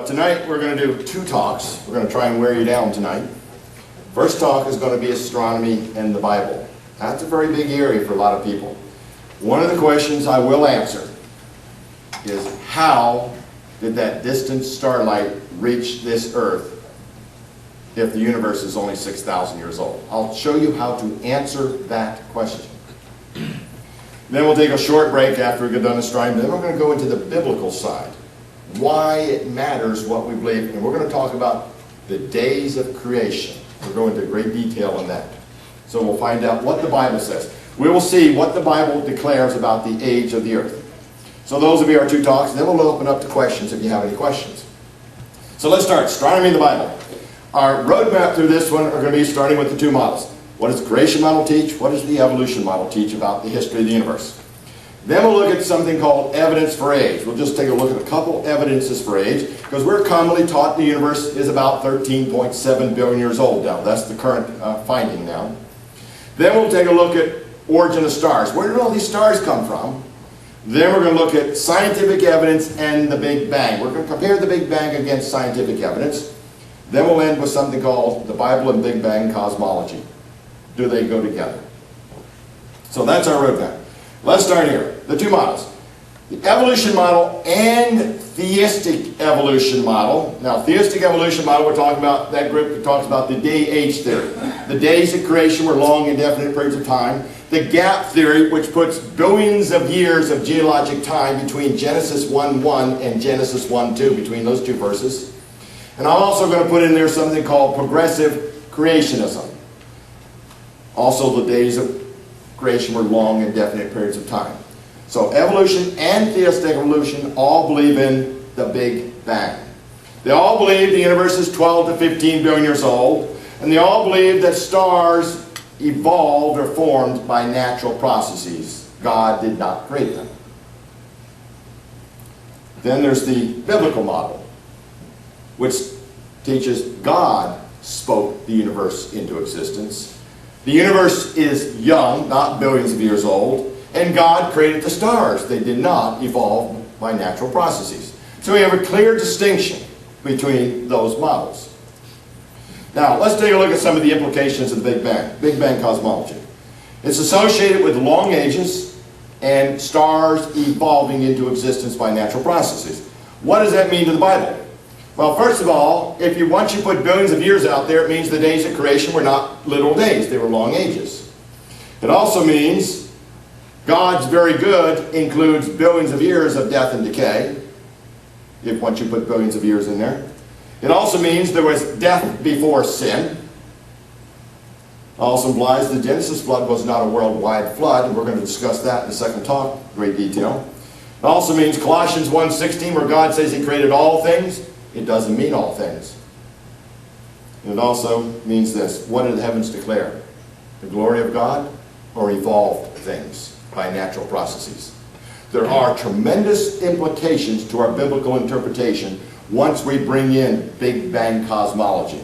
Tonight we're going to do two talks. We're going to try and wear you down tonight. First talk is going to be astronomy and the Bible. That's a very big area for a lot of people. One of the questions I will answer is how did that distant starlight reach this Earth if the universe is only 6,000 years old? I'll show you how to answer that question. Then we'll take a short break after we get done astronomy. Then we're going to go into the biblical side. Why it matters what we believe. And we're going to talk about the days of creation. We'll go into great detail on that. So we'll find out what the Bible says. We will see what the Bible declares about the age of the Earth. So those will be our two talks. Then we'll open up to questions if you have any questions. So let's start. Astronomy and the Bible. Our roadmap through this one are going to be starting with the two models. What does the creation model teach? What does the evolution model teach about the history of the universe? Then we'll look at something called evidence for age. We'll just take a look at a couple evidences for age, because we're commonly taught the universe is about 13.7 billion years old now. That's the current finding now. Then we'll take a look at origin of stars. Where did all these stars come from? Then we're going to look at scientific evidence and the Big Bang. We're going to compare the Big Bang against scientific evidence. Then we'll end with something called the Bible and Big Bang cosmology. Do they go together? So that's our roadmap. Let's start here. The two models. The evolution model and theistic evolution model. Now, theistic evolution model, we're talking about that group that talks about the day-age theory. The days of creation were long, indefinite periods of time. The gap theory, which puts billions of years of geologic time between Genesis 1:1 and Genesis 1:2, between those two verses. And I'm also going to put in there something called progressive creationism. Also, the days of creation were long, indefinite periods of time. So evolution and theistic evolution all believe in the Big Bang. They all believe the universe is 12 to 15 billion years old, and they all believe that stars evolved or formed by natural processes. God did not create them. Then there's the biblical model, which teaches God spoke the universe into existence. The universe is young, not billions of years old, and God created the stars. They did not evolve by natural processes. So we have a clear distinction between those models. Now, let's take a look at some of the implications of the Big Bang cosmology. It's associated with long ages and stars evolving into existence by natural processes. What does that mean to the Bible? Well, first of all, once you put billions of years out there, it means the days of creation were not literal days, they were long ages. It also means God's very good includes billions of years of death and decay, once you put billions of years in there. It also means there was death before sin. It also implies the Genesis flood was not a worldwide flood, and we're going to discuss that in the second talk in great detail. It also means Colossians 1:16, where God says He created all things. It doesn't mean all things. And it also means this. What did the heavens declare? The glory of God or evolved things by natural processes? There are tremendous implications to our biblical interpretation once we bring in Big Bang cosmology.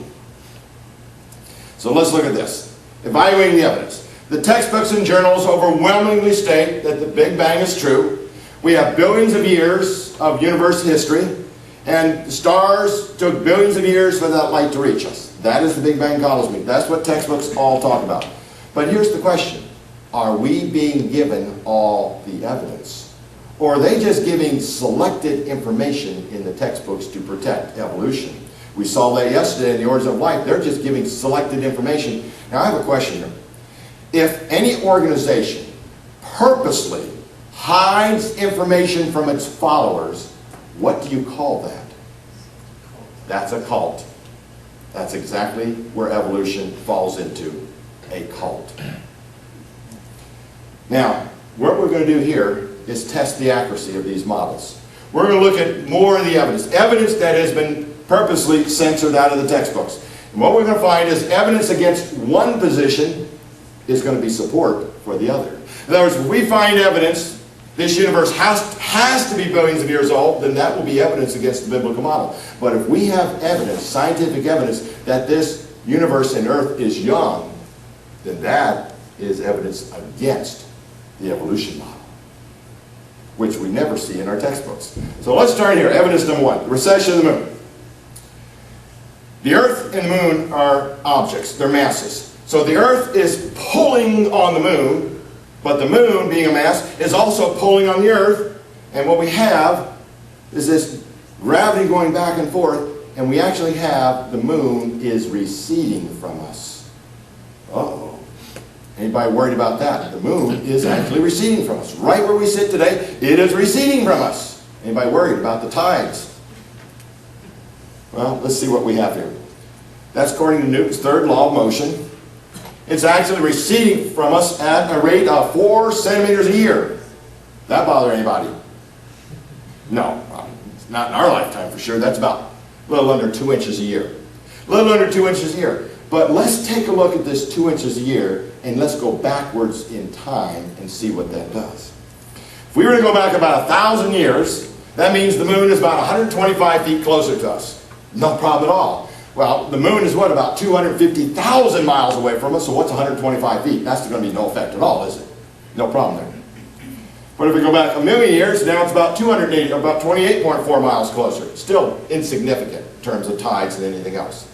So let's look at this. Evaluating the evidence. The textbooks and journals overwhelmingly state that the Big Bang is true. We have billions of years of universe history. And the stars took billions of years for that light to reach us. That is the Big Bang cosmology. That's what textbooks all talk about. But here's the question. Are we being given all the evidence? Or are they just giving selected information in the textbooks to protect evolution? We saw that yesterday in the Origin of Life. They're just giving selected information. Now I have a question here. If any organization purposely hides information from its followers, what do you call that? That's a cult. That's exactly where evolution falls into a cult. Now, what we're going to do here is test the accuracy of these models. We're going to look at more of the evidence. Evidence that has been purposely censored out of the textbooks. And what we're going to find is evidence against one position is going to be support for the other. In other words, if we find evidence this universe has to be billions of years old, then that will be evidence against the biblical model. But if we have evidence, scientific evidence, that this universe and Earth is young, then that is evidence against the evolution model, which we never see in our textbooks. So let's start here. Evidence number one, the recession of the moon. The Earth and the Moon are objects, they're masses. So the Earth is pulling on the Moon, but the Moon, being a mass, is also pulling on the Earth. And what we have is this gravity going back and forth, and we actually have the Moon is receding from us. Uh-oh. Anybody worried about that? The Moon is actually receding from us. Right where we sit today, it is receding from us. Anybody worried about the tides? Well, let's see what we have here. That's according to Newton's third law of motion. It's actually receding from us at a rate of 4 centimeters a year. That bother anybody? No, not in our lifetime for sure. That's about a little under 2 inches a year. A little under 2 inches a year. But let's take a look at this 2 inches a year, and let's go backwards in time and see what that does. If we were to go back about 1,000 years, that means the Moon is about 125 feet closer to us. No problem at all. Well, the Moon is what, about 250,000 miles away from us, so what's 125 feet? That's going to be no effect at all, is it? No problem there. But if we go back a million years, now it's about 28.4 miles closer. Still insignificant in terms of tides and anything else.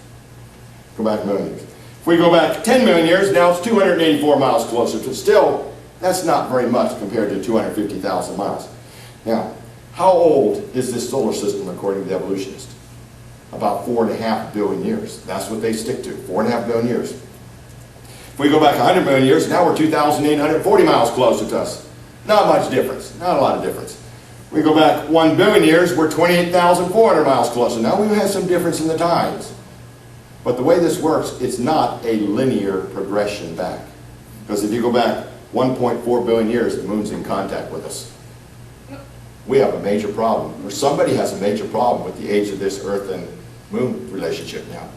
Go back a million years. If we go back 10 million years, now it's 284 miles closer. So still, that's not very much compared to 250,000 miles. Now, how old is this solar system according to the evolutionists? About 4.5 billion years. That's what they stick to, 4.5 billion years. If we go back 100 million years, now we're 2,840 miles closer to us. Not much difference, not a lot of difference. We go back 1 billion years, we're 28,400 miles closer. Now we have some difference in the tides. But the way this works, it's not a linear progression back. Because if you go back 1.4 billion years, the Moon's in contact with us. We have a major problem, or somebody has a major problem with the age of this Earth and Moon relationship now.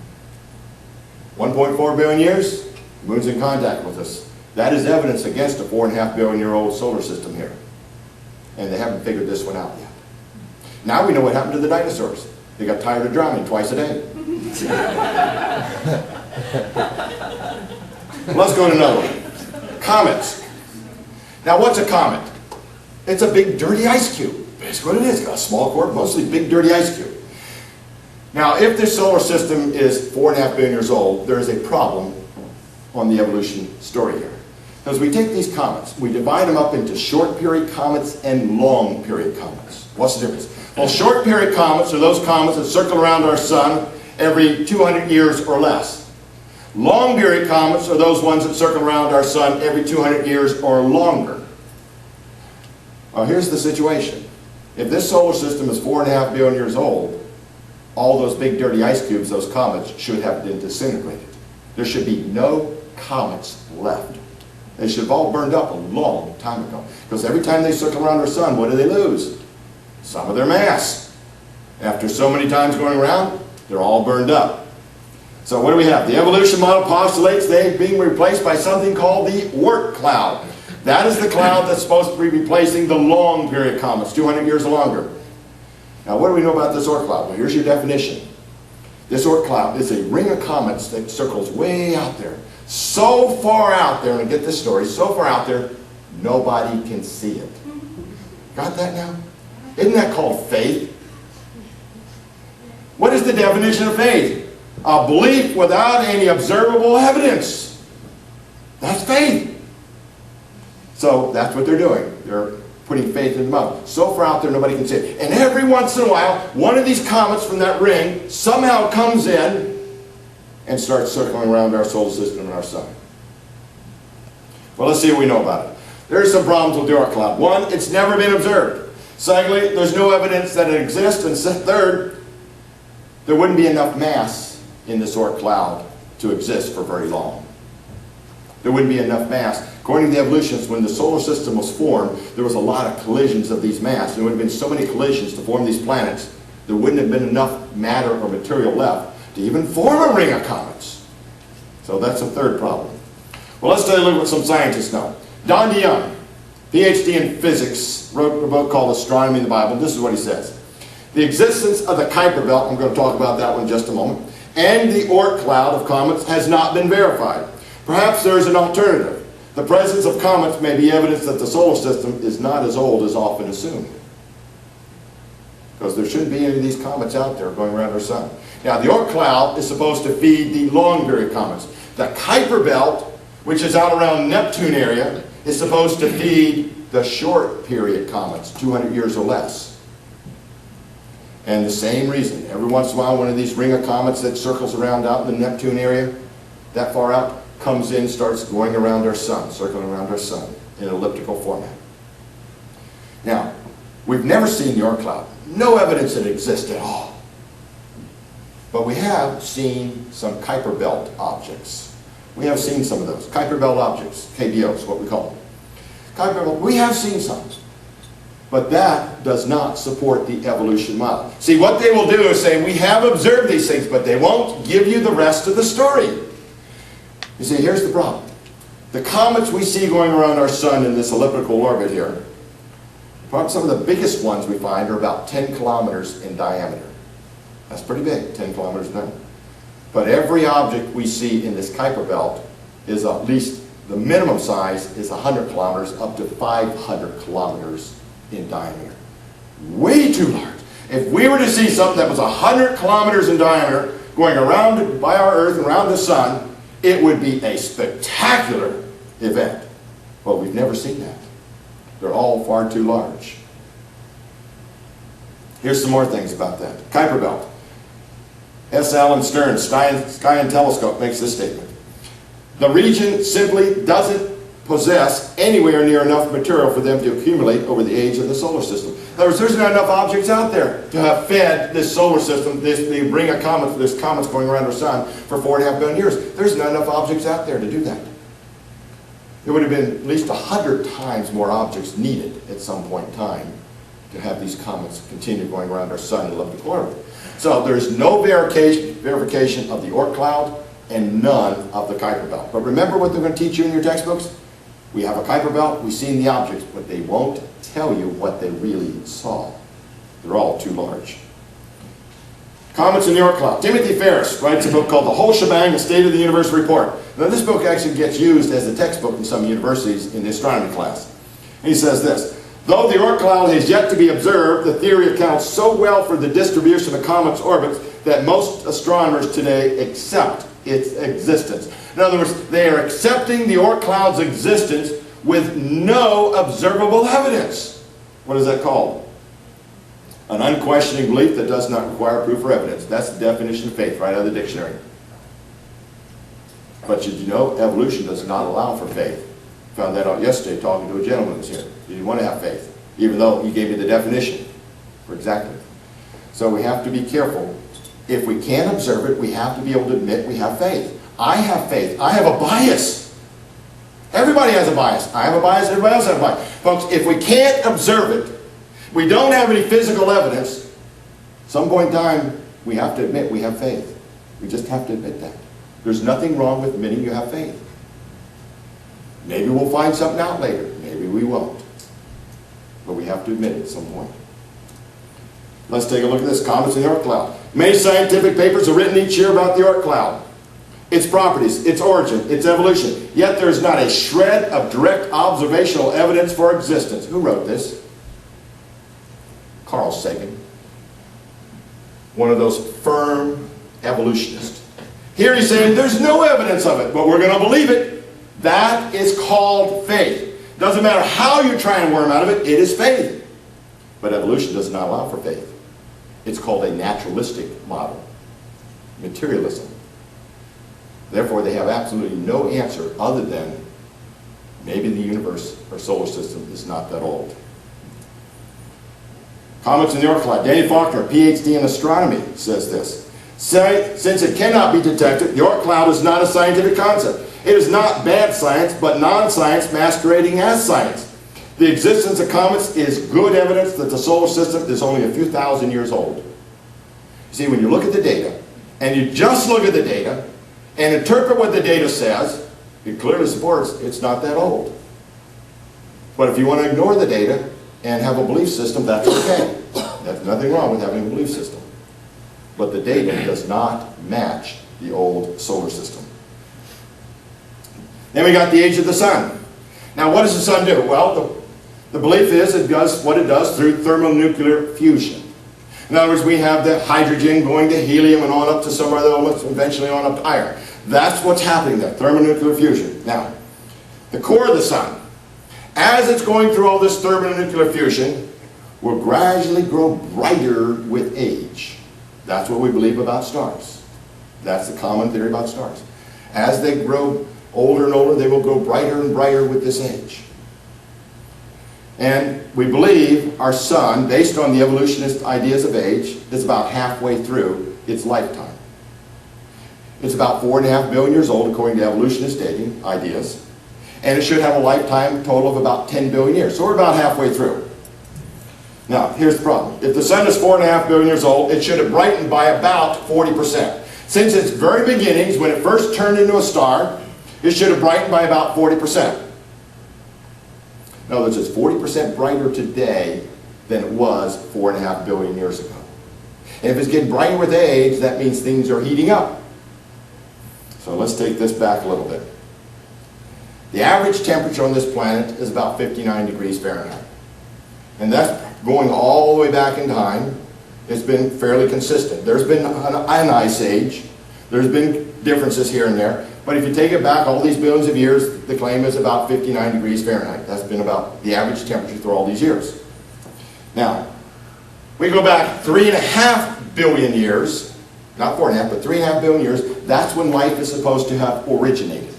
1.4 billion years, the Moon's in contact with us. That is evidence against a 4.5 billion year old solar system here. And they haven't figured this one out yet. Now we know what happened to the dinosaurs. They got tired of drowning twice a day. Let's go to another one. Comets. Now what's a comet? It's a big dirty ice cube. Basically what it is. It's got a small core, mostly big dirty ice cube. Now if this solar system is 4.5 billion years old, there is a problem on the evolution story here. Because we take these comets, we divide them up into short period comets and long period comets. What's the difference? Well, short period comets are those comets that circle around our sun every 200 years or less. Long period comets are those ones that circle around our sun every 200 years or longer. Well, here's the situation. If this solar system is 4.5 billion years old, all those big dirty ice cubes, those comets, should have been disintegrated. There should be no comets left. They should have all burned up a long time ago. Because every time they circle around our sun, what do they lose? Some of their mass. After so many times going around, they're all burned up. So what do we have? The evolution model postulates they being replaced by something called the Oort cloud. That is the cloud that's supposed to be replacing the long period comets, 200 years or longer. Now what do we know about this Oort cloud? Well, here's your definition. This Oort cloud is a ring of comets that circles way out there. So far out there, and get this story, so far out there, nobody can see it. Got that now? Isn't that called faith? What is the definition of faith? A belief without any observable evidence. That's faith. So that's what they're doing. They're putting faith in the mouth. So far out there, nobody can see it. And every once in a while, one of these comets from that ring somehow comes in and starts circling around our solar system and our sun. Well, let's see what we know about it. There are some problems with the Oort cloud. One, it's never been observed. Secondly, there's no evidence that it exists. And third, there wouldn't be enough mass in this Oort cloud to exist for very long. There wouldn't be enough mass. According to the evolutionists, when the solar system was formed, there was a lot of collisions of these mass. There would have been so many collisions to form these planets, there wouldn't have been enough matter or material left to even form a ring of comets. So that's a third problem. Well, let's take a look at what some scientists know. Don DeYoung, PhD in physics, wrote a book called Astronomy in the Bible. This is what he says. The existence of the Kuiper belt, I'm going to talk about that one in just a moment, and the Oort cloud of comets has not been verified. Perhaps there is an alternative. The presence of comets may be evidence that the solar system is not as old as often assumed. because there shouldn't be any of these comets out there going around our sun. Now, the Oort cloud is supposed to feed the long-period comets. The Kuiper belt, which is out around Neptune area, is supposed to feed the short-period comets, 200 years or less. And the same reason, every once in a while, one of these ring of comets that circles around out in the Neptune area, that far out, comes in, starts going around our sun, circling around our sun in an elliptical format. Now, we've never seen the Oort cloud. No evidence that it exists at all. But we have seen some Kuiper belt objects. We have seen some of those. Kuiper belt objects, KBOs, what we call them. Kuiper belt, we have seen some. But that does not support the evolution model. See, what they will do is say, we have observed these things, but they won't give you the rest of the story. You see, here's the problem. The comets we see going around our sun in this elliptical orbit here, probably some of the biggest ones we find are about 10 kilometers in diameter. That's pretty big, 10 kilometers in diameter. But every object we see in this Kuiper belt is at least, the minimum size is 100 kilometers up to 500 kilometers in diameter. Way too large. If we were to see something that was 100 kilometers in diameter going around by our Earth and around the sun, it would be a spectacular event. But we've never seen that. They're all far too large. Here's some more things about that. Kuiper belt. S. Alan Stern, Sky and Telescope, makes this statement. The region simply doesn't possess anywhere near enough material for them to accumulate over the age of the solar system. In other words, there's not enough objects out there to have fed this solar system, this ring of comets, this comets going around our sun for 4.5 billion years. There's not enough objects out there to do that. There would have been at least 100 times more objects needed at some point in time to have these comets continue going around our sun in elliptical orbit. So there's no verification of the Oort cloud and none of the Kuiper belt. But remember what they're going to teach you in your textbooks? We have a Kuiper belt, we've seen the objects, but they won't tell you what they really saw. They're all too large. Comets in the Oort cloud. Timothy Ferris writes a book called The Whole Shebang, The State of the Universe Report. Now this book actually gets used as a textbook in some universities in the astronomy class. And he says this: though the Oort cloud has yet to be observed, the theory accounts so well for the distribution of comets' orbits that most astronomers today accept its existence. In other words, they are accepting the Oort cloud's existence with no observable evidence. What is that called? An unquestioning belief that does not require proof or evidence. That's the definition of faith right out of the dictionary. But did you know evolution does not allow for faith? Found that out yesterday talking to a gentleman who was here. He didn't want to have faith, even though he gave me the definition for exactly. So we have to be careful. If we can't observe it, we have to be able to admit we have faith. I have faith. I have a bias. Everybody has a bias. I have a bias. Everybody else has a bias. Folks, if we can't observe it, we don't have any physical evidence, at some point in time, we have to admit we have faith. We just have to admit that. There's nothing wrong with admitting you have faith. Maybe we'll find something out later. Maybe we won't. But we have to admit it at some point. Let's take a look at this. Comets in the Oort cloud. Many scientific papers are written each year about the Oort cloud, its properties, its origin, its evolution. Yet there is not a shred of direct observational evidence for existence. Who wrote this? Carl Sagan. One of those firm evolutionists. Here he's saying there's no evidence of it, but we're going to believe it. That is called faith. Doesn't matter how you try and worm out of it, it is faith. But evolution does not allow for faith. It's called a naturalistic model. Materialism. Therefore, they have absolutely no answer other than maybe the universe or solar system is not that old. Comets in the Oort cloud. Danny Faulkner, PhD in astronomy, says this. Since it cannot be detected, the Oort cloud is not a scientific concept. It is not bad science, but non-science masquerading as science. The existence of comets is good evidence that the solar system is only a few thousand years old. See, when you look at the data, and you just look at the data, and interpret what the data says, it clearly supports it's not that old. But if you want to ignore the data and have a belief system, that's okay. There's nothing wrong with having a belief system. But the data does not match the old solar system. Then we got the age of the sun. Now what does the sun do? Well, the belief is it does what it does through thermonuclear fusion. In other words, we have the hydrogen going to helium and on up to some other elements, eventually on up to iron. That's what's happening there, thermonuclear fusion. Now, the core of the sun, as it's going through all this thermonuclear fusion, will gradually grow brighter with age. That's what we believe about stars. That's the common theory about stars. As they grow older and older, they will grow brighter and brighter with this age. And we believe our sun, based on the evolutionist ideas of age, is about halfway through its lifetime. It's about 4.5 billion years old, according to evolutionist dating ideas. And it should have a lifetime total of about 10 billion years. So we're about halfway through. Now, here's the problem. If the sun is 4.5 billion years old, it should have brightened by about 40%. Since its very beginnings, when it first turned into a star, it should have brightened by about 40%. In other words, it's 40% brighter today than it was 4.5 billion years ago. And if it's getting brighter with age, that means things are heating up. So let's take this back a little bit. The average temperature on this planet is about 59 degrees Fahrenheit. And that's going all the way back in time. It's been fairly consistent. There's been an ice age. There's been differences here and there. But if you take it back all these billions of years, the claim is about 59 degrees Fahrenheit. That's been about the average temperature through all these years. Now, we go back 3.5 billion years, not 4.5, but 3.5 billion years, that's when life is supposed to have originated.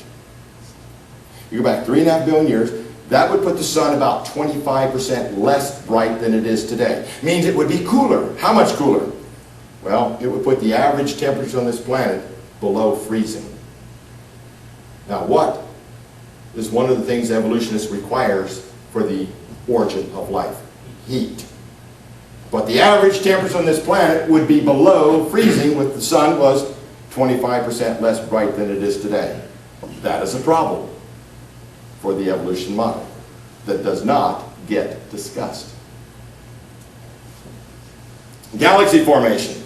You go back 3.5 billion years, that would put the sun about 25% less bright than it is today. Means it would be cooler. How much cooler? Well, it would put the average temperature on this planet below freezing. Now, what is one of the things evolutionists requires for the origin of life? Heat. But the average temperature on this planet would be below freezing if the sun was 25% less bright than it is today. That is a problem for the evolution model that does not get discussed. Galaxy formation.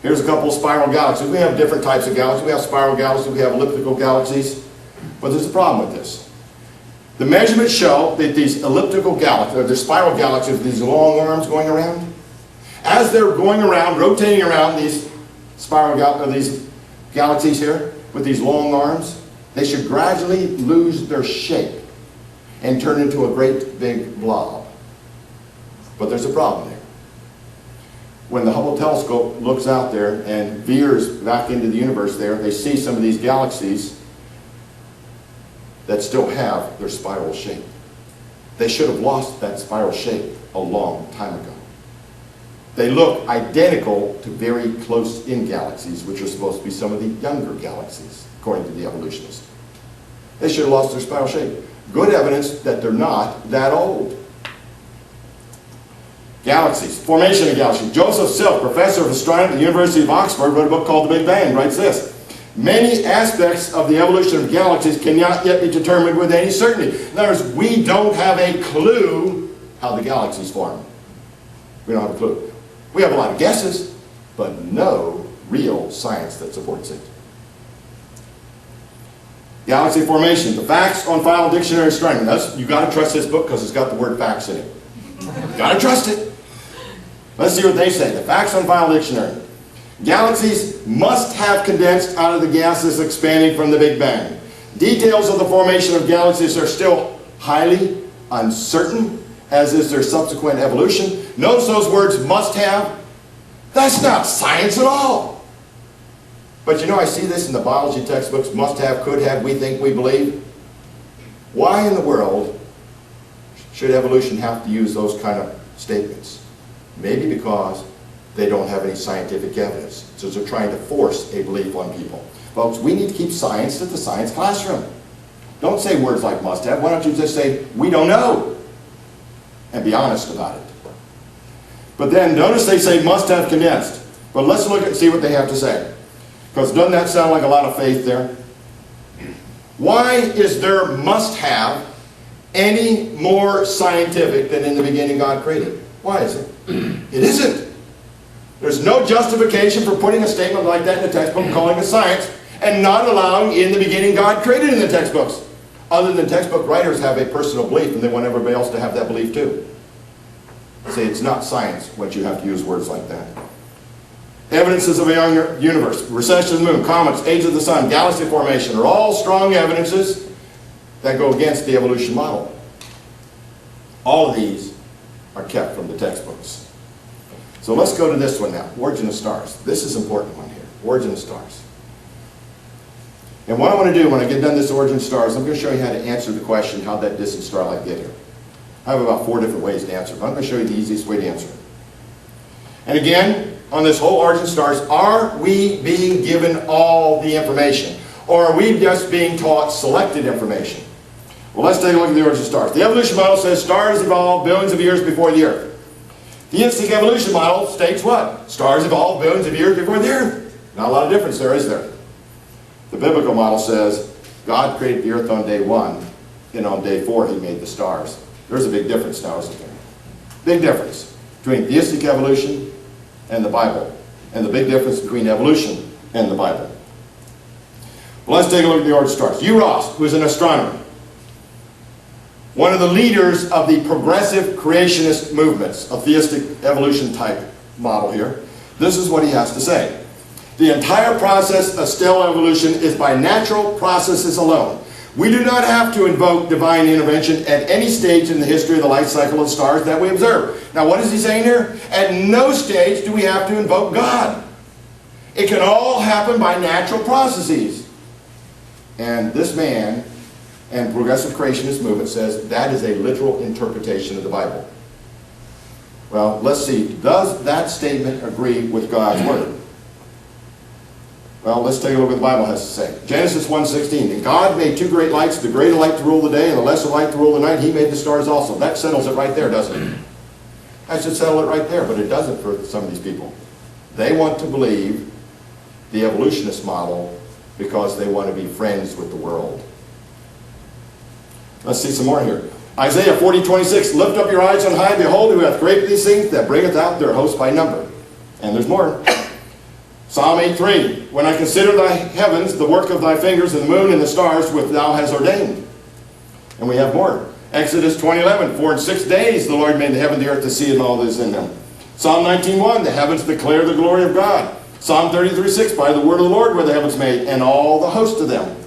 Here's a couple of spiral galaxies. We have different types of galaxies. We have spiral galaxies, we have elliptical galaxies. But there's a problem with this. The measurements show that these elliptical galaxies, or the spiral galaxies with these long arms going around, as they're going around, rotating around these these galaxies here with these long arms, they should gradually lose their shape and turn into a great big blob. But there's a problem there. When the Hubble telescope looks out there and veers back into the universe there, they see some of these galaxies that still have their spiral shape. They should have lost that spiral shape a long time ago. They look identical to very close-in galaxies, which are supposed to be some of the younger galaxies, according to the evolutionists. They should have lost their spiral shape. Good evidence that they're not that old. Galaxies, formation of galaxies. Joseph Silk, professor of astronomy at the University of Oxford, wrote a book called The Big Bang, writes this: many aspects of the evolution of galaxies cannot yet be determined with any certainty. In other words, we don't have a clue how the galaxies form. We don't have a clue. We have a lot of guesses, but no real science that supports it. Galaxy formation, the facts on file dictionary of astronomy. You've got to trust this book because it's got the word facts in it. You've got to trust it. Let's see what they say. The facts on file dictionary. Galaxies must have condensed out of the gases expanding from the Big Bang. Details of the formation of galaxies are still highly uncertain, as is their subsequent evolution. Notice those words, must have. That's not science at all. But you know, I see this in the biology textbooks, must have, could have, we think, we believe. Why in the world should evolution have to use those kind of statements? Maybe because they don't have any scientific evidence. So they're trying to force a belief on people. Folks, we need to keep science at the science classroom. Don't say words like must have. Why don't you just say, we don't know, and be honest about it. But then notice they say must have condensed. But let's look and see what they have to say. Because doesn't that sound like a lot of faith there? Why is there must have any more scientific than in the beginning God created? Why is it? It isn't. There's no justification for putting a statement like that in the textbook and calling it science and not allowing in the beginning God created in the textbooks. Other than textbook writers have a personal belief and they want everybody else to have that belief too. See, it's not science once you have to use words like that. Evidences of a young universe, recession of the moon, comets, age of the sun, galaxy formation are all strong evidences that go against the evolution model. All of these are kept from the textbooks. So let's go to this one now, origin of stars. This is an important one here, origin of stars. And what I want to do when I get done this origin of stars, I'm going to show you how to answer the question, how did that distant starlight get here? I have about 4 different ways to answer it, but I'm going to show you the easiest way to answer it. And again, on this whole origin of stars, are we being given all the information? Or are we just being taught selected information? Well, let's take a look at the origin of stars. The evolution model says stars evolved billions of years before the Earth. The instant evolution model states what? Stars evolved billions of years before the Earth. Not a lot of difference there, is there? The biblical model says God created the Earth on day 1, and on day 4 he made the stars. There's a big difference now, isn't there? Big difference between theistic evolution and the Bible, and the big difference between evolution and the Bible. Well, let's take a look at the origin of stars. Hugh Ross, who is an astronomer, one of the leaders of the progressive creationist movements, a theistic evolution type model here, this is what he has to say. The entire process of stellar evolution is by natural processes alone. We do not have to invoke divine intervention at any stage in the history of the life cycle of stars that we observe. Now, what is he saying here? At no stage do we have to invoke God. It can all happen by natural processes. And this man and progressive creationist movement says that is a literal interpretation of the Bible. Well, let's see. Does that statement agree with God's Word? Well, let's take a look what the Bible has to say. Genesis 1:16. And God made 2 great lights, the greater light to rule the day and the lesser light to rule the night. He made the stars also. That settles it right there, doesn't it? That should settle it right there, but it doesn't for some of these people. They want to believe the evolutionist model because they want to be friends with the world. Let's see some more here. Isaiah 40:26. Lift up your eyes on high, behold, who hath created these things, that bringeth out their host by number. And there's more. Psalm 8:3. When I consider thy heavens, the work of thy fingers, and the moon and the stars which thou hast ordained. And we have more. Exodus 20:11. For in 6 days the Lord made the heaven, the earth, the sea, and all that is in them. Psalm 19:1. The heavens declare the glory of God. Psalm 33:6. By the word of the Lord were the heavens made, and all the host of them.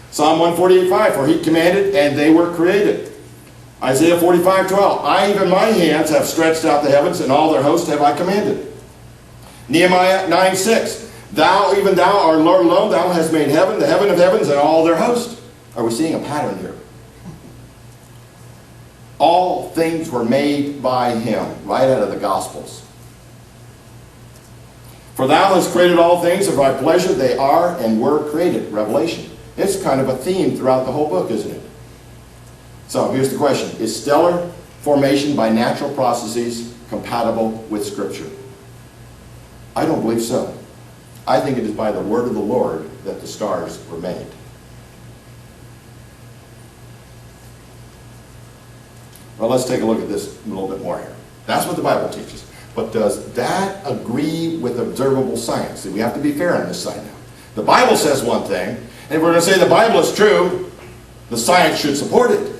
Psalm 148:5. For he commanded, and they were created. Isaiah 45:12. I, even my hands, have stretched out the heavens, and all their host have I commanded. Nehemiah 9:6. Thou, even thou, art Lord alone, thou hast made heaven, the heaven of heavens, and all their host. Are we seeing a pattern here? All things were made by him, right out of the Gospels. For thou hast created all things of thy pleasure, they are and were created. Revelation. It's kind of a theme throughout the whole book, isn't it? So here's the question. Is stellar formation by natural processes compatible with Scripture? I don't believe so. I think it is by the word of the Lord that the stars were made. Well, let's take a look at this a little bit more here. That's what the Bible teaches. But does that agree with observable science? See, we have to be fair on this side now. The Bible says one thing, and if we're going to say the Bible is true, the science should support it.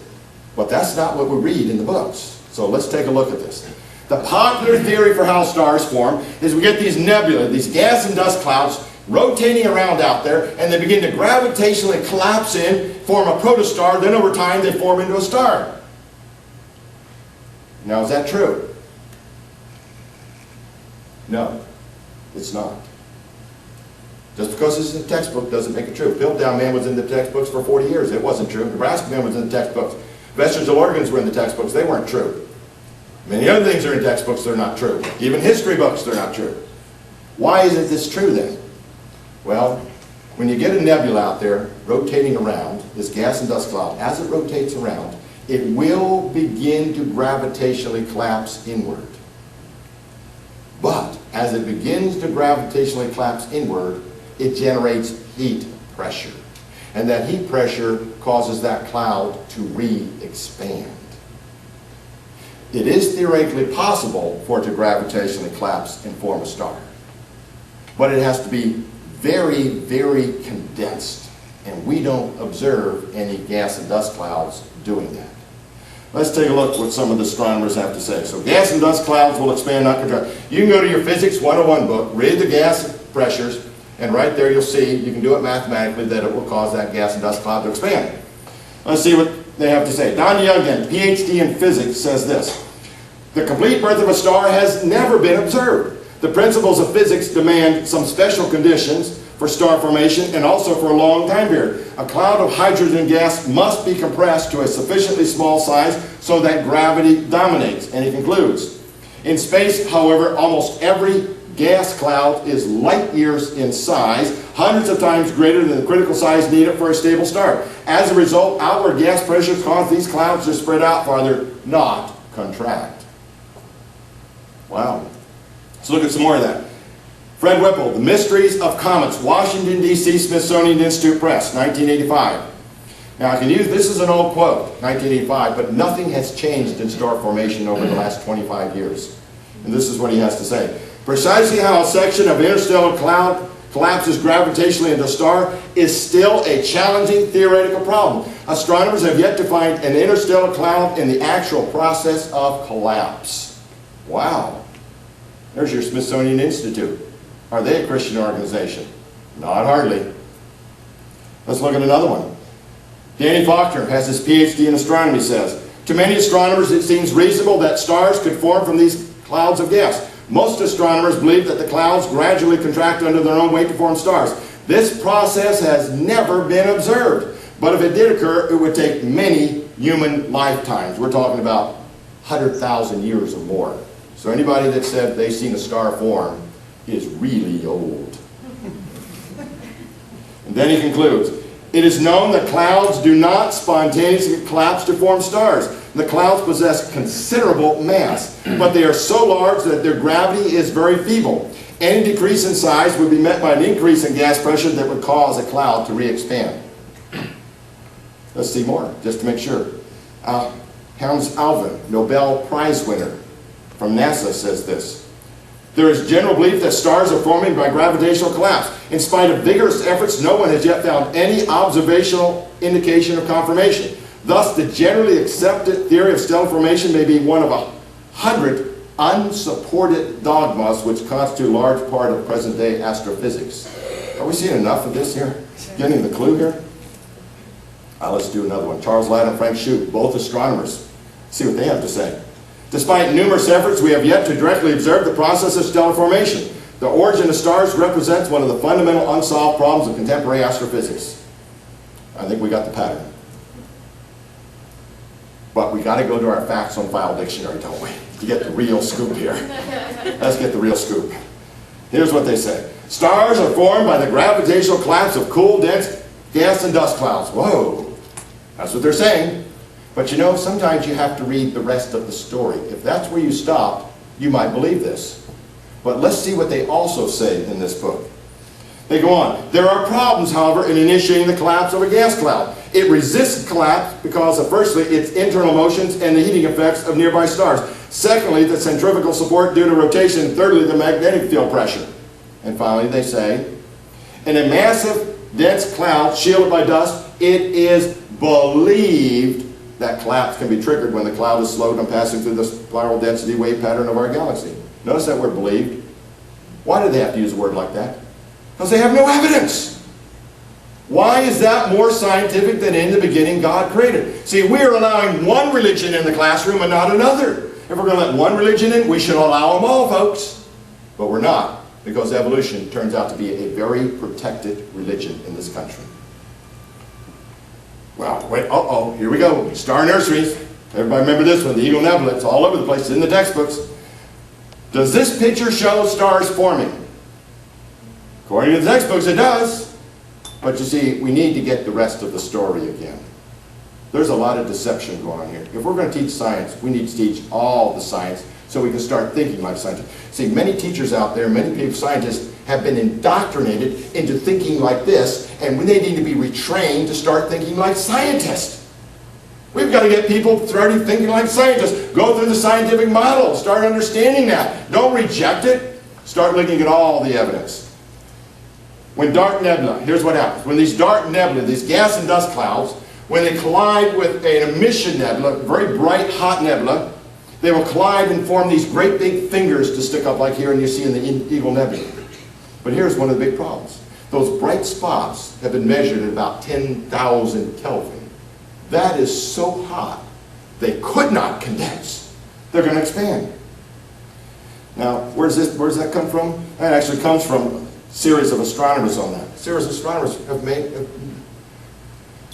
But that's not what we read in the books. So let's take a look at this. The popular theory for how stars form is we get these nebulae, these gas and dust clouds rotating around out there, and they begin to gravitationally collapse in, form a protostar, then over time they form into a star. Now, is that true? No, it's not. Just because it's in the textbook doesn't make it true. Piltdown Man was in the textbooks for 40 years. It wasn't true. Nebraska Man was in the textbooks. Vestigial organs were in the textbooks. They weren't true. Many other things are in textbooks that are not true. Even history books, they're not true. Why isn't this true then? Well, when you get a nebula out there rotating around, this gas and dust cloud, as it rotates around, it will begin to gravitationally collapse inward. But as it begins to gravitationally collapse inward, it generates heat pressure. And that heat pressure causes that cloud to re-expand. It is theoretically possible for it to gravitationally collapse and form a star. But it has to be very, very condensed. And we don't observe any gas and dust clouds doing that. Let's take a look at what some of the astronomers have to say. So gas and dust clouds will expand, not contract. You can go to your Physics 101 book, read the gas pressures, and right there you'll see, you can do it mathematically, that it will cause that gas and dust cloud to expand. Let's see what they have to say. Don Youngin, PhD in physics, says this. The complete birth of a star has never been observed. The principles of physics demand some special conditions for star formation and also for a long time period. A cloud of hydrogen gas must be compressed to a sufficiently small size so that gravity dominates. And he concludes, in space, however, almost every gas cloud is light years in size, hundreds of times greater than the critical size needed for a stable star. As a result, outward gas pressures cause these clouds to spread out farther, not contract. Wow. Let's look at some more of that. Fred Whipple, The Mysteries of Comets, Washington, D.C., Smithsonian Institute Press, 1985. Now, I can use, this is an old quote, 1985, but nothing has changed in star formation over the last 25 years. And this is what he has to say. Precisely how a section of interstellar cloud collapses gravitationally into a star is still a challenging theoretical problem. Astronomers have yet to find an interstellar cloud in the actual process of collapse. Wow. There's your Smithsonian Institute. Are they a Christian organization? Not hardly. Let's look at another one. Danny Faulkner has his PhD in astronomy, says, to many astronomers it seems reasonable that stars could form from these clouds of gas. Most astronomers believe that the clouds gradually contract under their own weight to form stars. This process has never been observed, but if it did occur, it would take many human lifetimes. We're talking about 100,000 years or more. So anybody that said they've seen a star form is really old. And then he concludes, it is known that clouds do not spontaneously collapse to form stars. The clouds possess considerable mass, but they are so large that their gravity is very feeble. Any decrease in size would be met by an increase in gas pressure that would cause a cloud to re-expand. Let's see more, just to make sure. Hans Alvin, Nobel Prize winner from NASA, says this. There is general belief that stars are forming by gravitational collapse. In spite of vigorous efforts, no one has yet found any observational indication of confirmation. Thus, the generally accepted theory of stellar formation may be one of 100 unsupported dogmas which constitute a large part of present-day astrophysics. Are we seeing enough of this here? Getting the clue here? Let's do another one. Charles Ladd and Frank Shute, both astronomers. See what they have to say. Despite numerous efforts, we have yet to directly observe the process of stellar formation. The origin of stars represents one of the fundamental unsolved problems of contemporary astrophysics. I think we got the pattern. But we got to go to our facts on file dictionary, don't we? To get the real scoop here. Let's get the real scoop. Here's what they say. Stars are formed by the gravitational collapse of cool, dense gas and dust clouds. Whoa. That's what they're saying. But you know, sometimes you have to read the rest of the story. If that's where you stop, you might believe this. But let's see what they also say in this book. They go on. There are problems, however, in initiating the collapse of a gas cloud. It resists collapse because of, firstly, its internal motions and the heating effects of nearby stars. Secondly, the centrifugal support due to rotation. And thirdly, the magnetic field pressure. And finally, they say, in a massive, dense cloud shielded by dust, it is believed that collapse can be triggered when the cloud is slowed on passing through the spiral density wave pattern of our galaxy. Notice that word believed. Why do they have to use a word like that? Because they have no evidence. Why is that more scientific than in the beginning God created? See, we're allowing one religion in the classroom and not another. If we're going to let one religion in, we should allow them all, folks. But we're not, because evolution turns out to be a very protected religion in this country. Well, wait, here we go. Star nurseries. Everybody remember this one, the Eagle Nebula. It's all over the place. It's in the textbooks. Does this picture show stars forming? According to the textbooks, it does. But you see, we need to get the rest of the story again. There's a lot of deception going on here. If we're going to teach science, we need to teach all the science so we can start thinking like scientists. See, many teachers out there, many scientists have been indoctrinated into thinking like this, and they need to be retrained to start thinking like scientists. We've got to get people starting thinking like scientists. Go through the scientific model. Start understanding that. Don't reject it. Start looking at all the evidence. When dark nebula, here's what happens. When these dark nebula, these gas and dust clouds, when they collide with an emission nebula, very bright, hot nebula, they will collide and form these great big fingers to stick up like here and you see in the Eagle Nebula. But here's one of the big problems. Those bright spots have been measured at about 10,000 Kelvin. That is so hot, they could not condense. They're going to expand. Now, where's that come from? That actually comes from a series of astronomers on that. A series of astronomers have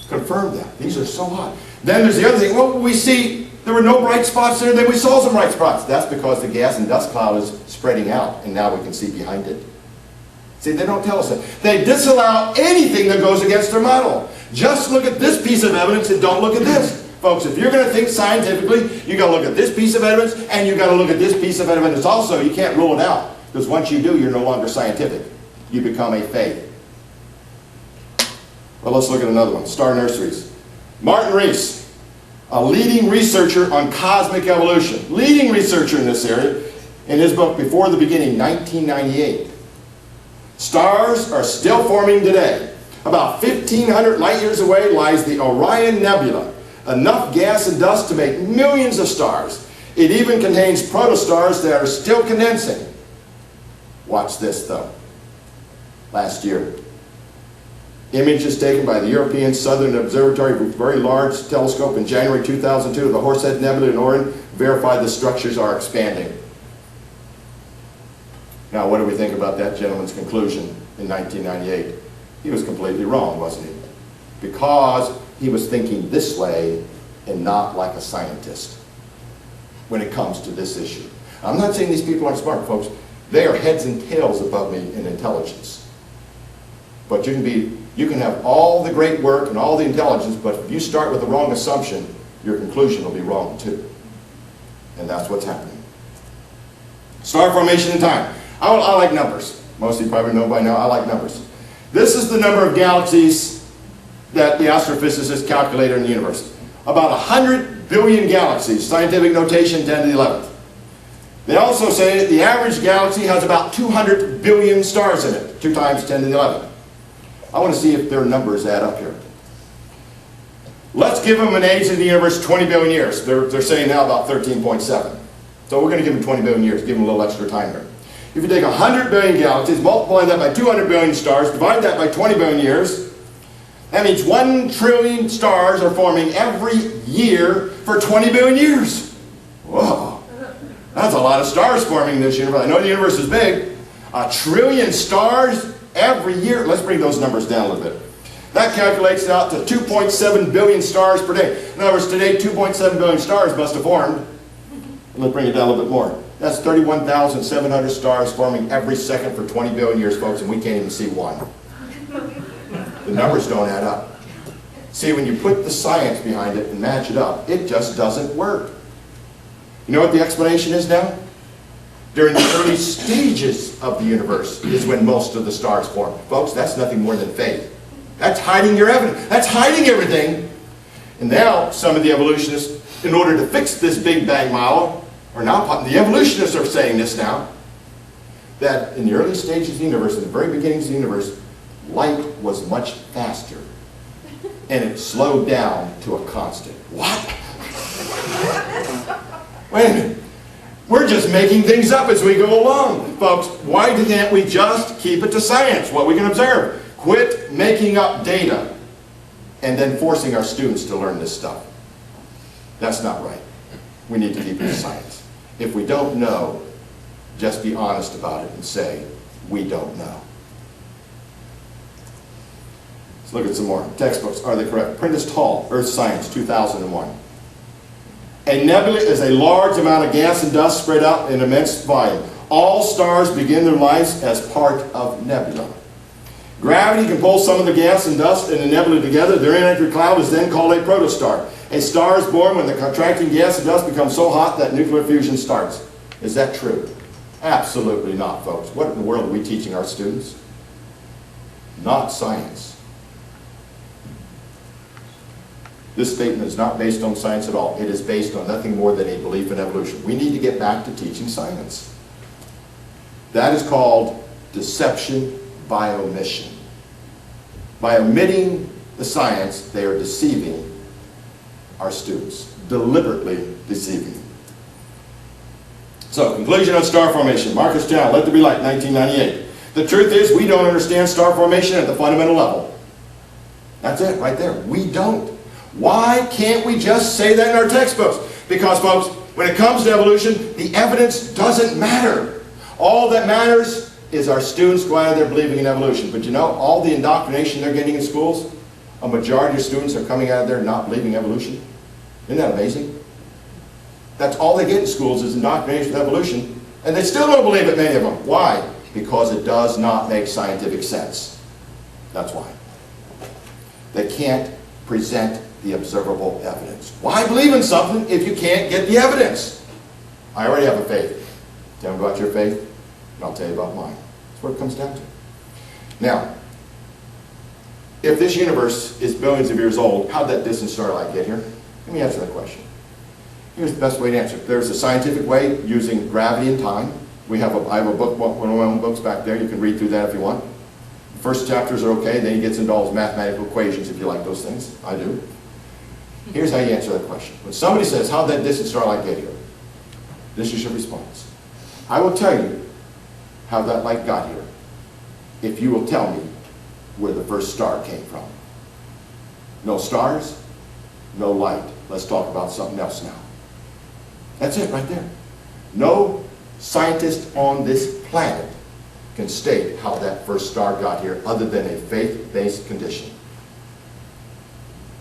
confirmed that. These are so hot. Then there's the other thing. Well, we see there were no bright spots there, then we saw some bright spots. That's because the gas and dust cloud is spreading out, and now we can see behind it. See, they don't tell us that. They disallow anything that goes against their model. Just look at this piece of evidence and don't look at this. Folks, if you're going to think scientifically, you've got to look at this piece of evidence, and you've got to look at this piece of evidence also. You can't rule it out, because once you do, you're no longer scientific. You become a faith. Well, let's look at another one, star nurseries. Martin Rees, a leading researcher on cosmic evolution, leading researcher in this area, in his book, Before the Beginning, 1998. Stars are still forming today. About 1,500 light years away lies the Orion Nebula, enough gas and dust to make millions of stars. It even contains protostars that are still condensing. Watch this, though. Last year, images taken by the European Southern Observatory with a very large telescope in January 2002 of the Horsehead Nebula in Orion verified the structures are expanding. Now, what do we think about that gentleman's conclusion in 1998? He was completely wrong, wasn't he? Because he was thinking this way and not like a scientist when it comes to this issue. I'm not saying these people aren't smart, folks. They are heads and tails above me in intelligence. But you can have all the great work and all the intelligence, but if you start with the wrong assumption, your conclusion will be wrong too. And that's what's happening. Star formation in time. I like numbers. Most of you probably know by now, I like numbers. This is the number of galaxies that the astrophysicists calculated in the universe. About 100 billion galaxies, scientific notation 10 to the 11th. They also say that the average galaxy has about 200 billion stars in it, 2 times 10 to the 11th. I want to see if their numbers add up here. Let's give them an age of the universe 20 billion years. They're saying now about 13.7. So we're going to give them 20 billion years, give them a little extra time here. If you take 100 billion galaxies, multiply that by 200 billion stars, divide that by 20 billion years, that means 1 trillion stars are forming every year for 20 billion years. Whoa. That's a lot of stars forming in this universe. I know the universe is big. 1 trillion stars every year. Let's bring those numbers down a little bit. That calculates out to 2.7 billion stars per day. In other words, today 2.7 billion stars must have formed. Let's bring it down a little bit more. That's 31,700 stars forming every second for 20 billion years, folks, and we can't even see one. The numbers don't add up. See, when you put the science behind it and match it up, it just doesn't work. You know what the explanation is now? During the early stages of the universe is when most of the stars form. Folks, that's nothing more than faith. That's hiding your evidence. That's hiding everything. And now some of the evolutionists, in order to fix this Big Bang model, the evolutionists are saying this now, that in the early stages of the universe, in the very beginnings of the universe, light was much faster. And it slowed down to a constant. What? Wait a minute. We're just making things up as we go along. Folks, why can't we just keep it to science, what we can observe? Quit making up data and then forcing our students to learn this stuff. That's not right. We need to keep it to science. If we don't know, just be honest about it and say, we don't know. Let's look at some more. Textbooks, are they correct? Prentice Hall, Earth Science, 2001. A nebula is a large amount of gas and dust spread out in immense volume. All stars begin their lives as part of nebula. Gravity can pull some of the gas and dust in a nebula together. Their inner cloud is then called a protostar. A star is born when the contracting gas and dust becomes so hot that nuclear fusion starts. Is that true? Absolutely not, folks. What in the world are we teaching our students? Not science. This statement is not based on science at all. It is based on nothing more than a belief in evolution. We need to get back to teaching science. That is called deception by omission. By omitting the science, they are deceiving our students, deliberately deceiving them. So, conclusion on star formation. Marcus Chow, Let There Be Light, 1998. The truth is, we don't understand star formation at the fundamental level. That's it, right there. We don't. Why can't we just say that in our textbooks? Because, folks, when it comes to evolution, the evidence doesn't matter. All that matters is our students go out of there believing in evolution. But you know, all the indoctrination they're getting in schools, a majority of students are coming out of there not believing evolution. Isn't that amazing? That's all they get in schools is indoctrination with evolution, and they still don't believe it, many of them. Why? Because it does not make scientific sense. That's why. They can't present the observable evidence. Why believe in something if you can't get the evidence? I already have a faith. Tell me about your faith, and I'll tell you about mine. That's what it comes down to. Now, if this universe is billions of years old, how did that distant starlight get here? Let me answer that question. Here's the best way to answer it. There's a scientific way using gravity and time. I have a book, one of my own books back there. You can read through that if you want. The first chapters are okay. Then he gets into all his mathematical equations if you like those things. I do. Here's how you answer that question. When somebody says, how did that distant starlight get here? This is your response. I will tell you how that light got here if you will tell me where the first star came from. No stars, no light. Let's talk about something else now. That's it right there. No scientist on this planet can state how that first star got here other than a faith-based condition.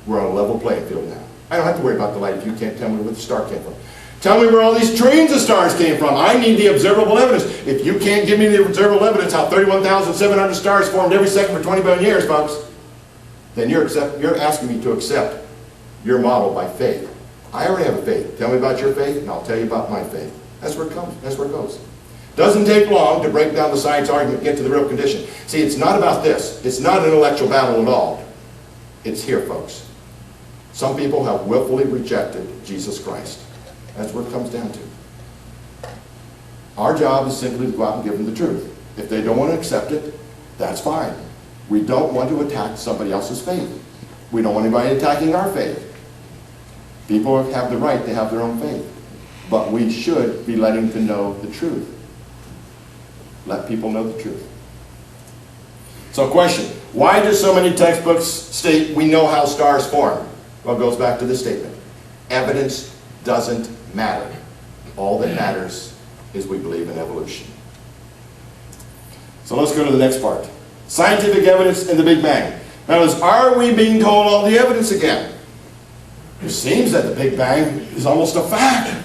We're on a level playing field now. I don't have to worry about the light if you can't tell me where the star came from. Tell me where all these trillions of stars came from. I need the observable evidence. If you can't give me the observable evidence how 31,700 stars formed every second for 20 billion years, folks, then you're asking me to accept your model by faith. I already have a faith. Tell me about your faith, and I'll tell you about my faith. That's where it comes. That's where it goes. Doesn't take long to break down the science argument and get to the real condition. See, it's not about this. It's not an intellectual battle at all. It's here, folks. Some people have willfully rejected Jesus Christ. That's what it comes down to. Our job is simply to go out and give them the truth. If they don't want to accept it, that's fine. We don't want to attack somebody else's faith. We don't want anybody attacking our faith. People have the right to have their own faith. But we should be letting them know the truth. Let people know the truth. So question, why do so many textbooks state we know how stars form? Well, it goes back to this statement. Evidence doesn't matter. All that matters is we believe in evolution. So let's go to the next part. Scientific evidence in the Big Bang. Now, are we being told all the evidence again? It seems that the Big Bang is almost a fact,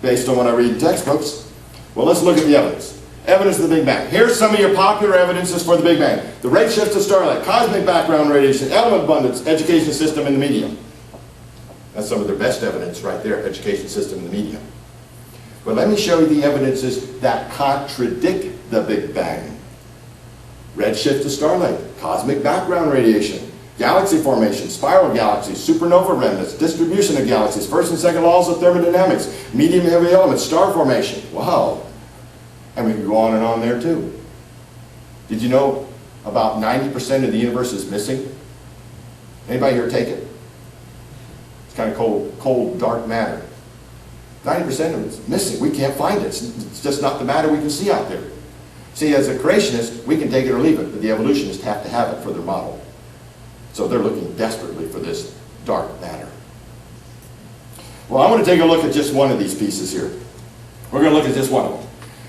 based on what I read in textbooks. Well, let's look at the evidence. Evidence of the Big Bang. Here's some of your popular evidences for the Big Bang. The redshift of starlight, cosmic background radiation, element abundance, education system in the medium. That's some of their best evidence right there, education system in the medium. But let me show you the evidences that contradict the Big Bang. Redshift of starlight, cosmic background radiation, galaxy formation, spiral galaxies, supernova remnants, distribution of galaxies, first and second laws of thermodynamics, medium heavy elements, star formation. Wow. And we can go on and on there too. Did you know about 90% of the universe is missing? Anybody here take it? It's kind of cold, dark matter. 90% of it's missing. We can't find it. It's just not the matter we can see out there. See, as a creationist, we can take it or leave it, but the evolutionists have to have it for their model. So they're looking desperately for this dark matter. Well, I want to take a look at just one of these pieces here. We're going to look at just one of them.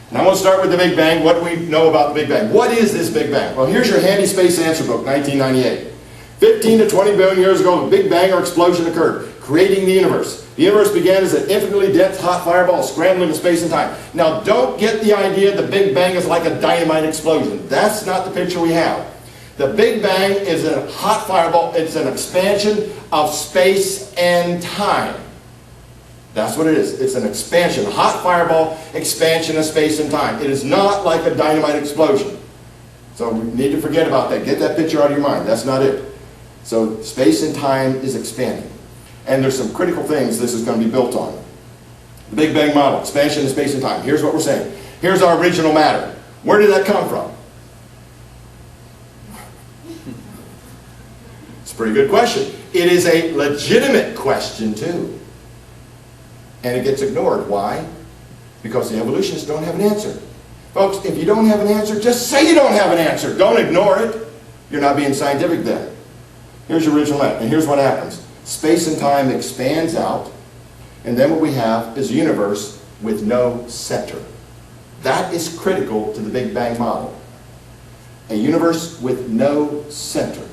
And I want to start with the Big Bang. What do we know about the Big Bang? What is this Big Bang? Well, here's your handy space answer book, 1998. 15 to 20 billion years ago, the Big Bang or explosion occurred, creating the universe. The universe began as an infinitely dense hot fireball scrambling in space and time. Now, don't get the idea the Big Bang is like a dynamite explosion. That's not the picture we have. The Big Bang is a hot fireball. It's an expansion of space and time. That's what it is. It's an expansion, a hot fireball expansion of space and time. It is not like a dynamite explosion. So we need to forget about that. Get that picture out of your mind. That's not it. So space and time is expanding. And there's some critical things this is going to be built on. The Big Bang model, expansion of space and time. Here's what we're saying. Here's our original matter. Where did that come from? It's a pretty good question. It is a legitimate question too. And it gets ignored. Why? Because the evolutionists don't have an answer. Folks, if you don't have an answer, just say you don't have an answer. Don't ignore it. You're not being scientific then. Here's your original map, and here's what happens. Space and time expands out, and then what we have is a universe with no center. That is critical to the Big Bang model. A universe with no center.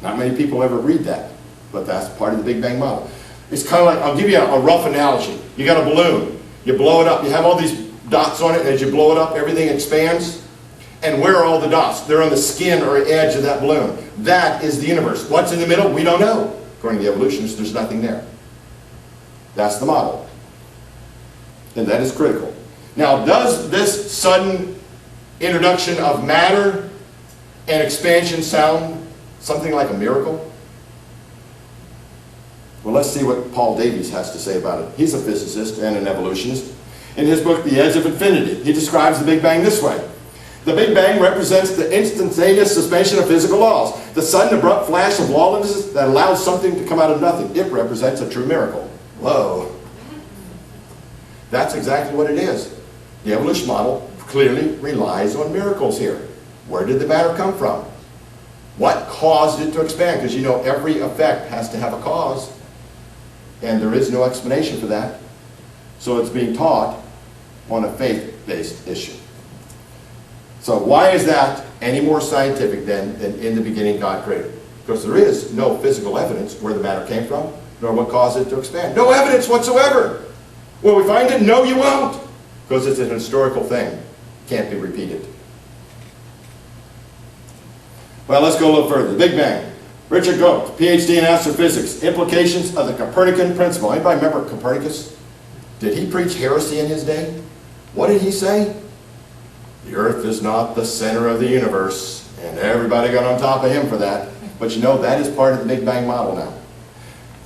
Not many people ever read that, but that's part of the Big Bang model. It's kind of like, I'll give you a rough analogy. You got a balloon, you blow it up, you have all these dots on it, and as you blow it up, everything expands. And where are all the dots? They're on the skin or edge of that balloon. That is the universe. What's in the middle? We don't know. According to the evolutionists, there's nothing there. That's the model. And that is critical. Now, does this sudden introduction of matter and expansion sound something like a miracle? Well, let's see what Paul Davies has to say about it. He's a physicist and an evolutionist. In his book, The Edge of Infinity, he describes the Big Bang this way. The Big Bang represents the instantaneous suspension of physical laws, the sudden abrupt flash of lawlessness that allows something to come out of nothing. It represents a true miracle. Whoa. That's exactly what it is. The evolution model clearly relies on miracles here. Where did the matter come from? What caused it to expand? Because you know every effect has to have a cause, and there is no explanation for that. So it's being taught on a faith-based issue. So why is that any more scientific than in the beginning God created? Because there is no physical evidence where the matter came from, nor what caused it to expand. No evidence whatsoever. Will we find it? No, you won't. Because it's an historical thing. Can't be repeated. Well, let's go a little further. The Big Bang. Richard Goat, PhD in astrophysics. Implications of the Copernican principle. Anybody remember Copernicus? Did he preach heresy in his day? What did he say? The earth is not the center of the universe. And everybody got on top of him for that. But you know, that is part of the Big Bang model now.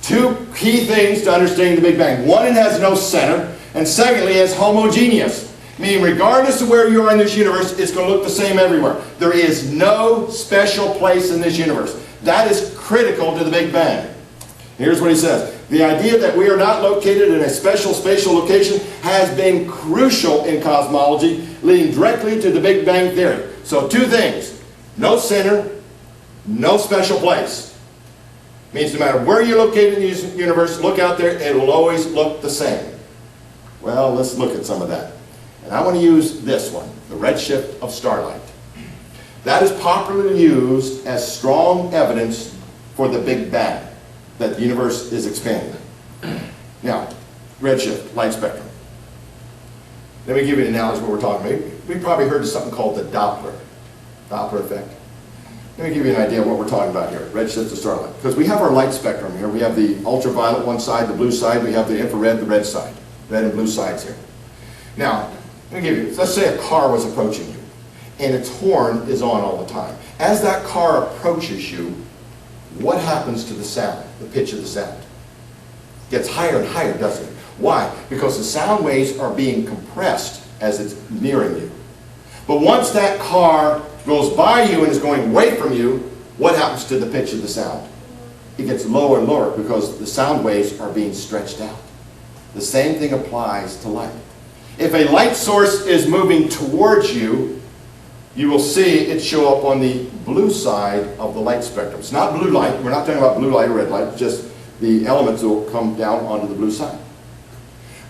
Two key things to understanding the Big Bang. One, it has no center. And secondly, it's homogeneous. Meaning, regardless of where you are in this universe, it's going to look the same everywhere. There is no special place in this universe. That is critical to the Big Bang. Here's what he says. The idea that we are not located in a special spatial location has been crucial in cosmology, leading directly to the Big Bang theory. So two things. No center, no special place. Means no matter where you're located in the universe, look out there, it will always look the same. Well, let's look at some of that. And I want to use this one, the redshift of starlight. That is popularly used as strong evidence for the Big Bang, that the universe is expanding. Now, redshift, light spectrum. Let me give you an analogy of what we're talking about. We've probably heard of something called the Doppler effect. Let me give you an idea of what we're talking about here, redshift of starlight. Because we have our light spectrum here. We have the ultraviolet one side, the blue side. We have the infrared, the red side. Red and blue sides here. Now, let me give you, let's say a car was approaching you, and its horn is on all the time. As that car approaches you, what happens to the sound, the pitch of the sound? It gets higher and higher, doesn't it? Why? Because the sound waves are being compressed as it's nearing you. But once that car goes by you and is going away from you, what happens to the pitch of the sound? It gets lower and lower because the sound waves are being stretched out. The same thing applies to light. If a light source is moving towards you, you will see it show up on the blue side of the light spectrum. It's not blue light. We're not talking about blue light or red light. Just the elements will come down onto the blue side.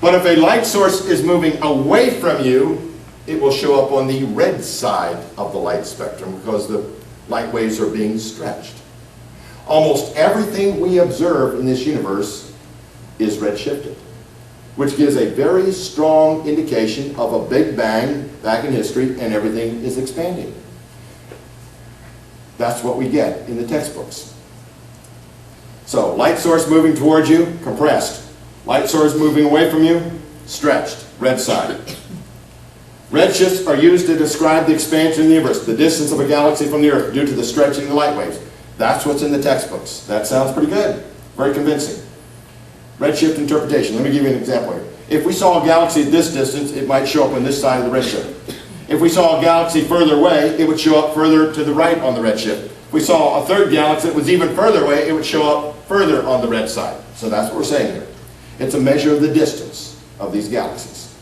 But if a light source is moving away from you, it will show up on the red side of the light spectrum because the light waves are being stretched. Almost everything we observe in this universe is redshifted, which gives a very strong indication of a Big Bang back in history and everything is expanding. That's what we get in the textbooks. So, light source moving towards you, compressed. Light source moving away from you, stretched, red side. Redshifts are used to describe the expansion of the universe, the distance of a galaxy from the Earth due to the stretching of the light waves. That's what's in the textbooks. That sounds pretty good, very convincing. Redshift interpretation. Let me give you an example here. If we saw a galaxy at this distance, it might show up on this side of the redshift. If we saw a galaxy further away, it would show up further to the right on the redshift. If we saw a third galaxy that was even further away, it would show up further on the red side. So that's what we're saying here. It's a measure of the distance of these galaxies.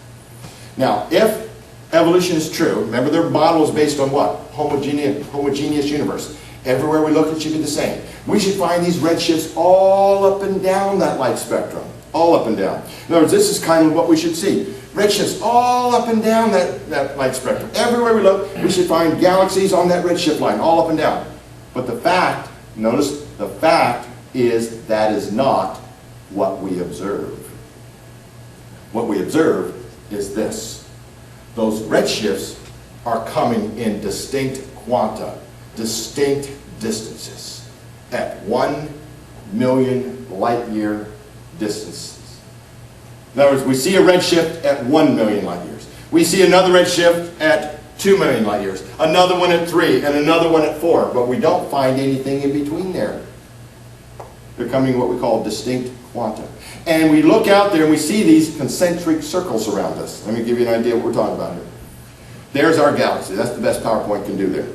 Now, if evolution is true, remember their model is based on what? Homogeneous universe. Everywhere we look, it should be the same. We should find these redshifts all up and down that light spectrum. All up and down. In other words, this is kind of what we should see. Redshifts all up and down that light spectrum. Everywhere we look, we should find galaxies on that redshift line, all up and down. But the fact, notice, the fact is that is not what we observe. What we observe is this. Those redshifts are coming in distinct quanta, distinct distances, at 1 million light year distances. In other words, we see a redshift at 1 million light years. We see another redshift at 2 million light years, another one at 3, and another one at 4, but we don't find anything in between there. They're coming what we call distinct quanta. And we look out there and we see these concentric circles around us. Let me give you an idea of what we're talking about here. There's our galaxy. That's the best PowerPoint can do there.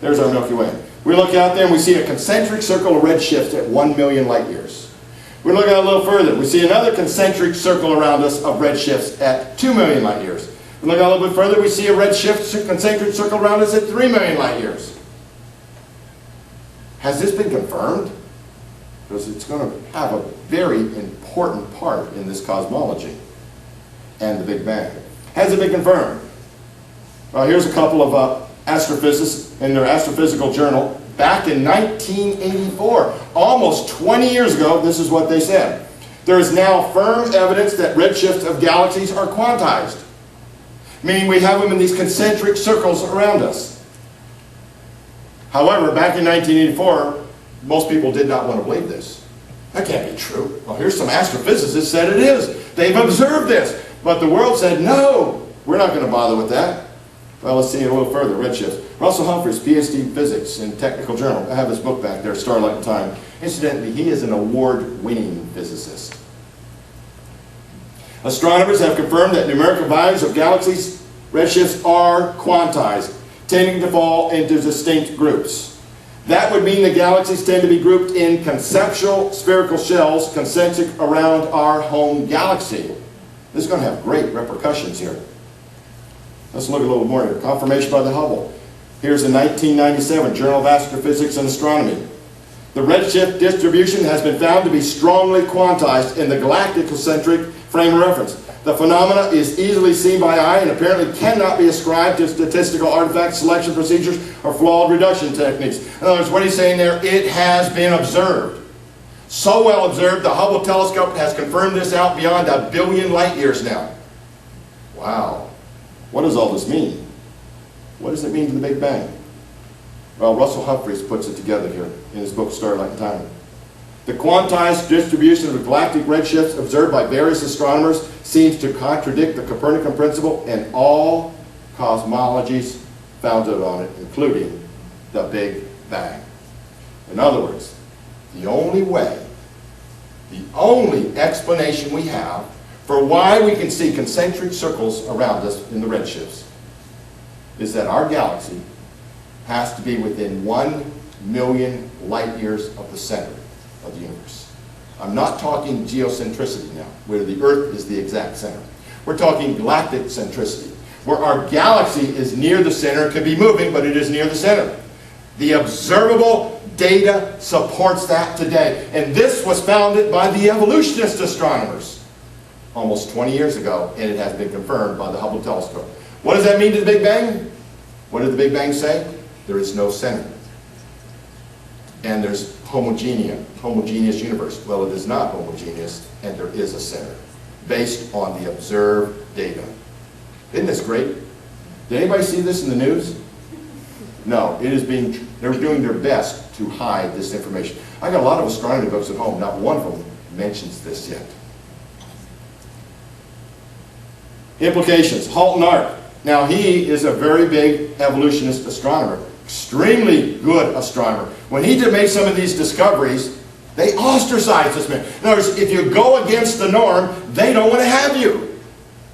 There's our Milky Way. We look out there and we see a concentric circle of redshifts at 1 million light years. We look out a little further. We see another concentric circle around us of redshifts at 2 million light years. We look out a little bit further. We see a redshift concentric circle around us at 3 million light years. Has this been confirmed? Because it's going to have a very important part in this cosmology and the Big Bang. Has it been confirmed? Well, here's a couple of astrophysicists in their astrophysical journal back in 1984. Almost 20 years ago, this is what they said. There is now firm evidence that redshifts of galaxies are quantized, meaning we have them in these concentric circles around us. However, back in 1984, most people did not want to believe this. That can't be true. Well, here's some astrophysicists said it is. They've observed this. But the world said, no, we're not going to bother with that. Well, let's see a little further. Redshifts. Russell Humphreys, PhD in physics in Technical Journal. I have his book back there, Starlight and Time. Incidentally, he is an award-winning physicist. Astronomers have confirmed that numerical values of galaxies' redshifts are quantized, tending to fall into distinct groups. That would mean the galaxies tend to be grouped in conceptual spherical shells concentric around our home galaxy. This is going to have great repercussions here. Let's look a little more here. Confirmation by the Hubble. Here's a 1997 Journal of Astrophysics and Astronomy. The redshift distribution has been found to be strongly quantized in the galactic concentric frame of reference. The phenomena is easily seen by eye and apparently cannot be ascribed to statistical artifacts, selection procedures, or flawed reduction techniques. In other words, what he's saying there, it has been observed. So well observed, the Hubble telescope has confirmed this out beyond 1 billion light years now. Wow. What does all this mean? What does it mean to the Big Bang? Well, Russell Humphreys puts it together here in his book, Starlight and Time. The quantized distribution of galactic redshifts observed by various astronomers seems to contradict the Copernican principle and all cosmologies founded on it, including the Big Bang. In other words, the only way, the only explanation we have for why we can see concentric circles around us in the redshifts is that our galaxy has to be within 1 million light years of the center of the universe. I'm not talking geocentricity now, where the Earth is the exact center. We're talking galactic centricity, where our galaxy is near the center. It could be moving, but it is near the center. The observable data supports that today. And this was founded by the evolutionist astronomers almost 20 years ago, and it has been confirmed by the Hubble telescope. What does that mean to the Big Bang? What did the Big Bang say? There is no center. And there's homogeneous universe. Well, it is not homogeneous, and there is a center, based on the observed data. Isn't this great? Did anybody see this in the news? No, it is being, they're doing their best to hide this information. I got a lot of astronomy books at home, not one of them mentions this yet. Implications. Halton Arp. Now, he is a very big evolutionist astronomer, extremely good astronomer. When he made some of these discoveries, they ostracized this man. In other words, if you go against the norm, they don't want to have you.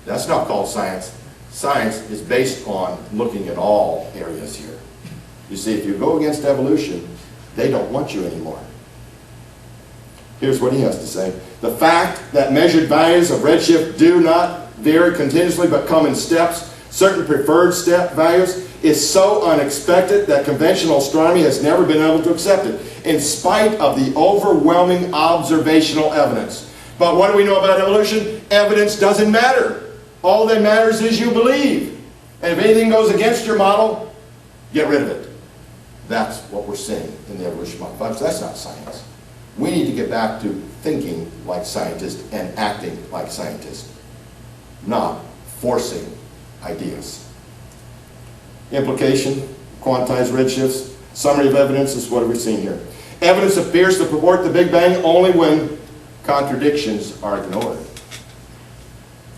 That's not called science. Science is based on looking at all areas here. You see, if you go against evolution, they don't want you anymore. Here's what he has to say. The fact that measured values of redshift do not vary continuously but come in steps, certain preferred step values, is so unexpected that conventional astronomy has never been able to accept it, in spite of the overwhelming observational evidence. But what do we know about evolution? Evidence doesn't matter. All that matters is you believe. And if anything goes against your model, get rid of it. That's what we're seeing in the evolution model. But that's not science. We need to get back to thinking like scientists and acting like scientists, not forcing ideas. Implication, quantized redshifts. Summary of evidence is what we've seen here. Evidence appears to purport the Big Bang only when contradictions are ignored.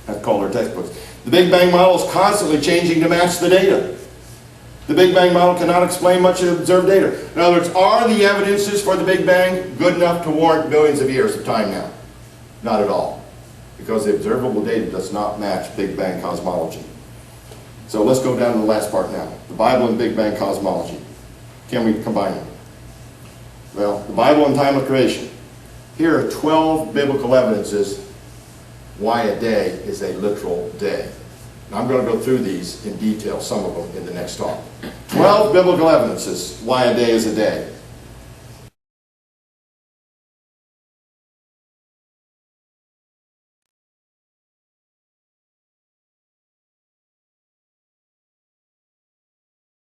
That's called our textbooks. The Big Bang model is constantly changing to match the data. The Big Bang model cannot explain much of observed data. In other words, are the evidences for the Big Bang good enough to warrant billions of years of time now? Not at all. Because the observable data does not match Big Bang cosmology. So let's go down to the last part now. The Bible and Big Bang cosmology. Can we combine them? Well, the Bible and time of creation. Here are 12 biblical evidences why a day is a literal day. And I'm going to go through these in detail, some of them in the next talk. 12 biblical evidences why a day is a day.